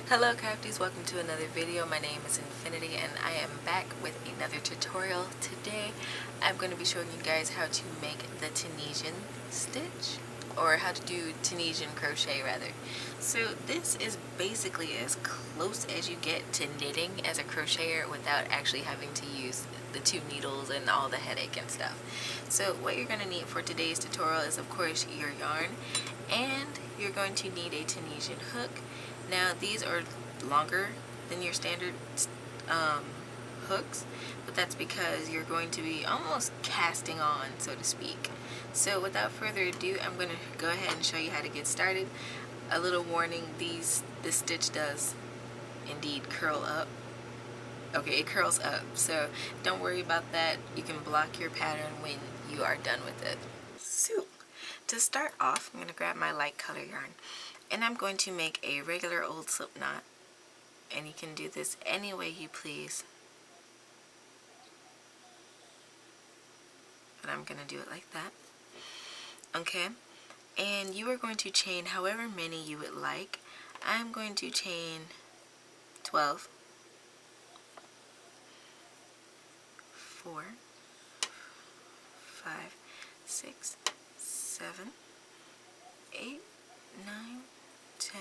Hello crafties, welcome to another video. My name is Infiniti and I am back with another tutorial. Today I'm going to be showing you guys how to make the Tunisian stitch, or how to do Tunisian crochet rather. So this is basically as close as you get to knitting as a crocheter without actually having to use the two needles and all the headache and stuff. So what you're going to need for today's tutorial is of course your yarn, and you're going to need a Tunisian hook. Now these are longer than your standard hooks, but that's because you're going to be almost casting on, so to speak. So without further ado, I'm going to go ahead and show you how to get started. A little warning, this stitch does indeed curl up. Okay, it curls up, so don't worry about that. You can block your pattern when you are done with it. So to start off, I'm going to grab my light color yarn, and I'm going to make a regular old slip knot, and you can do this any way you please, but I'm going to do it like that. Okay, and you are going to chain however many you would like. I'm going to chain 12, 4, 5, 6, 7, 8, 9, 10,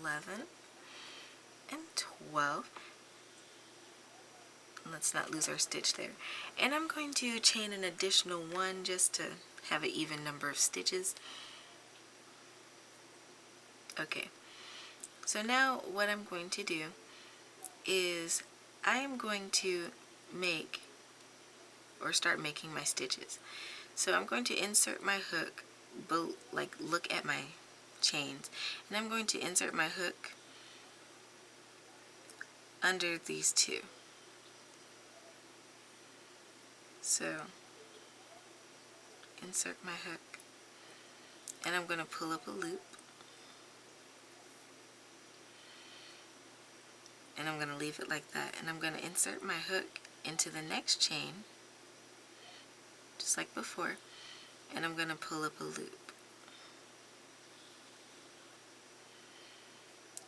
11, and 12. Let's not lose our stitch there. And I'm going to chain an additional one just to have an even number of stitches. Okay, so now what I'm going to do is I am going to make or start making my stitches. So I'm going to insert my hook, like look at my chains, and I'm going to insert my hook under these two. So insert my hook, and I'm going to pull up a loop, and I'm going to leave it like that, and I'm going to insert my hook into the next chain just like before, and I'm going to pull up a loop.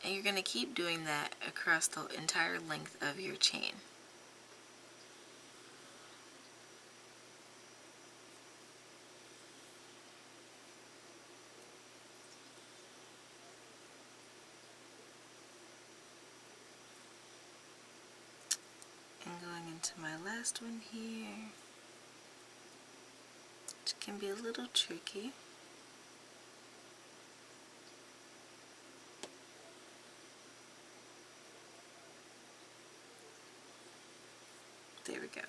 And you're going to keep doing that across the entire length of your chain. And going into my last one here, which can be a little tricky. There we go.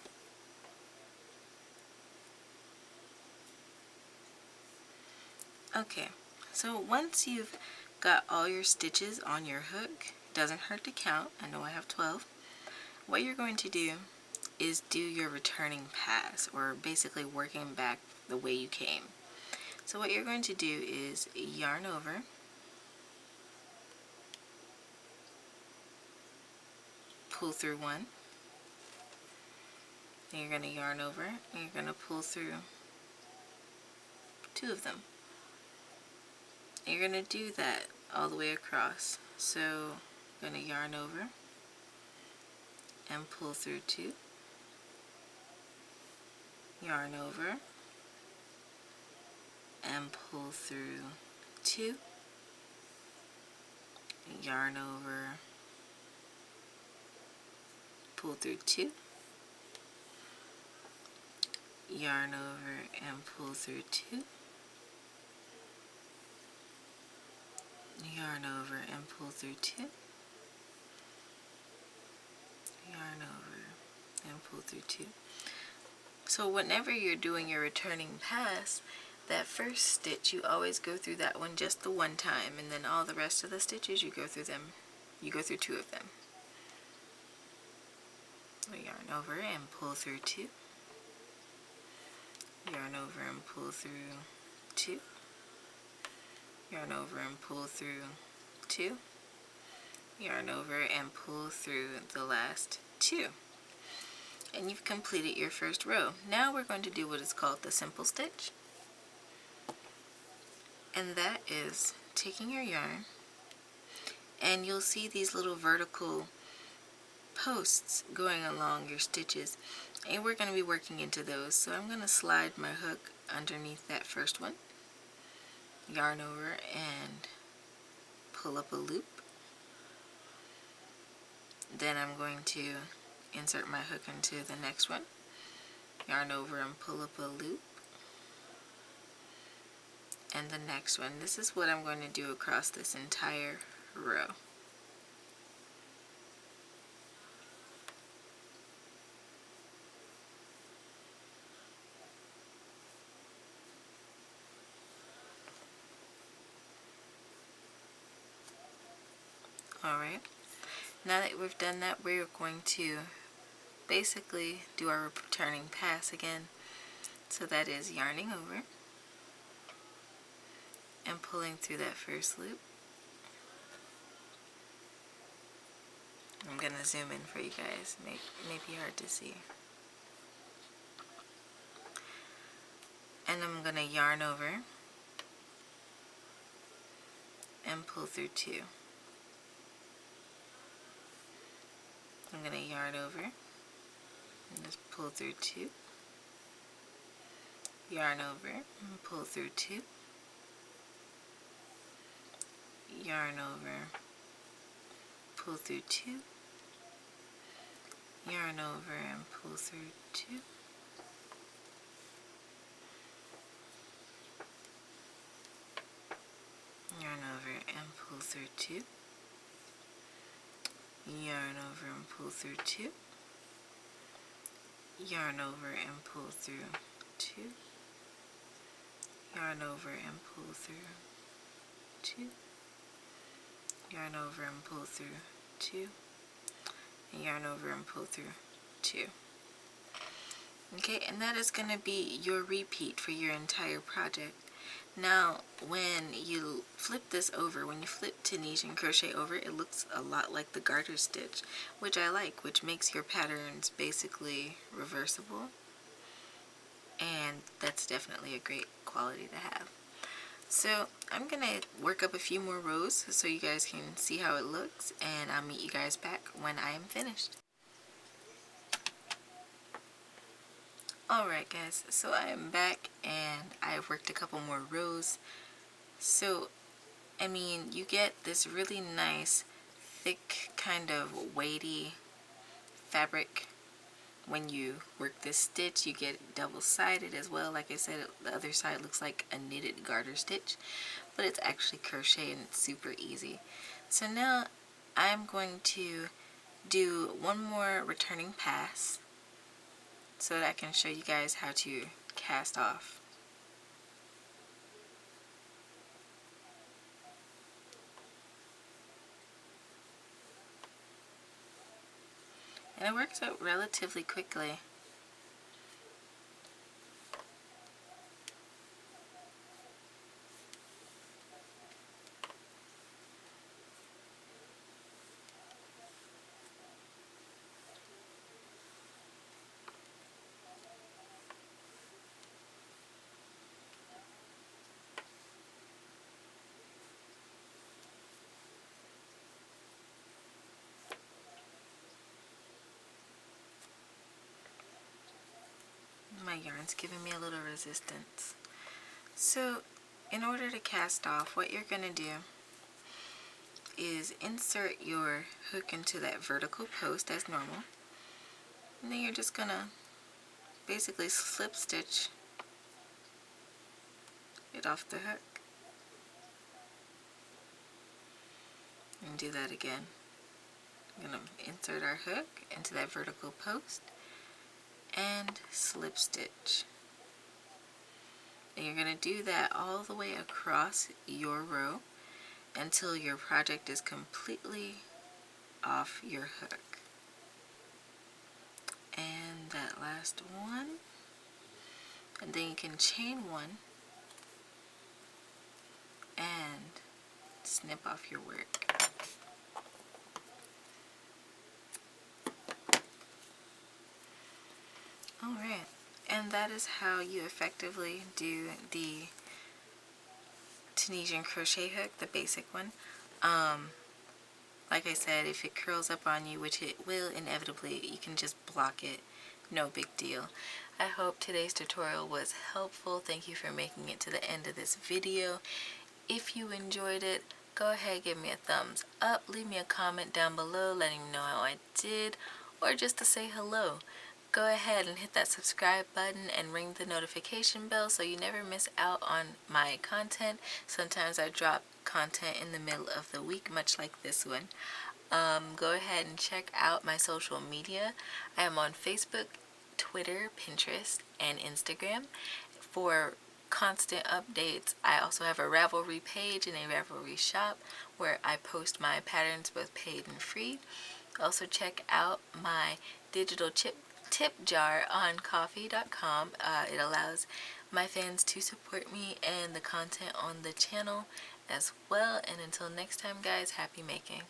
Okay, so once you've got all your stitches on your hook, it doesn't hurt to count. I know I have 12. What you're going to do is do your returning pass, or basically working back the way you came. So what you're going to do is yarn over, pull through one, then you're going to yarn over, and you're going to pull through two of them. And you're going to do that all the way across. So I'm going to yarn over and pull through two, yarn over and pull through two, yarn over, pull through two, yarn over and pull through two, yarn over and pull through two, yarn over and pull through two. So whenever you're doing your returning pass, that first stitch, you always go through that one just the one time, and then all the rest of the stitches you go through two of them. So yarn over and pull through two, yarn over and pull through two, yarn over and pull through two, yarn over and pull through the last two. And you've completed your first row. Now we're going to do what is called the simple stitch. And that is taking your yarn and you'll see these little vertical posts going along your stitches, and we're going to be working into those. So I'm going to slide my hook underneath that first one, yarn over and pull up a loop. Then I'm going to insert my hook into the next one, yarn over and pull up a loop, and the next one. This is what I'm going to do across this entire row. Alright, now that we've done that, we're going to basically do our returning pass again. So that is yarning over and pulling through that first loop. I'm going to zoom in for you guys, may be hard to see. And I'm going to yarn over and pull through 2. I'm going to yarn over and just pull through 2. Yarn over and pull through 2. Yarn over, pull through 2. Yarn over and pull through 2. Yarn over and pull through 2. Yarn over and pull through 2. Yarn over and pull through 2. Yarn over and pull through 2. Yarn over and pull through 2. And yarn over and pull through 2. Okay, and that is going to be your repeat for your entire project. Now, when you flip this over, when you flip Tunisian crochet over, it looks a lot like the garter stitch, which I like, which makes your patterns basically reversible. And that's definitely a great quality to have. So I'm going to work up a few more rows so you guys can see how it looks, and I'll meet you guys back when I am finished. Alright guys, so I am back and I've worked a couple more rows. So, I mean, you get this really nice, thick, kind of weighty fabric when you work this stitch. You get double-sided as well. Like I said, the other side looks like a knitted garter stitch, but it's actually crochet and it's super easy. So now I'm going to do one more returning pass so that I can show you guys how to cast off. And it works out relatively quickly. My yarn's giving me a little resistance. So in order to cast off, what you're going to do is insert your hook into that vertical post as normal, and then you're just going to basically slip stitch it off the hook and do that again. I'm going to insert our hook into that vertical post and slip stitch. And you're going to do that all the way across your row until your project is completely off your hook. And that last one, and then you can chain one and snip off your work. Alright, and that is how you effectively do the Tunisian crochet hook, the basic one. Like I said, if it curls up on you, which it will inevitably, you can just block it. No big deal. I hope today's tutorial was helpful. Thank you for making it to the end of this video. If you enjoyed it, go ahead, give me a thumbs up, leave me a comment down below letting me know how I did, or just to say hello. Go ahead and hit that subscribe button and ring the notification bell so you never miss out on my content. Sometimes I drop content in the middle of the week, much like this one. Go ahead and check out my social media. I am on Facebook, Twitter, Pinterest, and Instagram for constant updates. I also have a Ravelry page and a Ravelry shop where I post my patterns, both paid and free. Also check out my digital tip jar on Ko-fi.com. It allows my fans to support me and the content on the channel as well. And until next time, guys, happy making.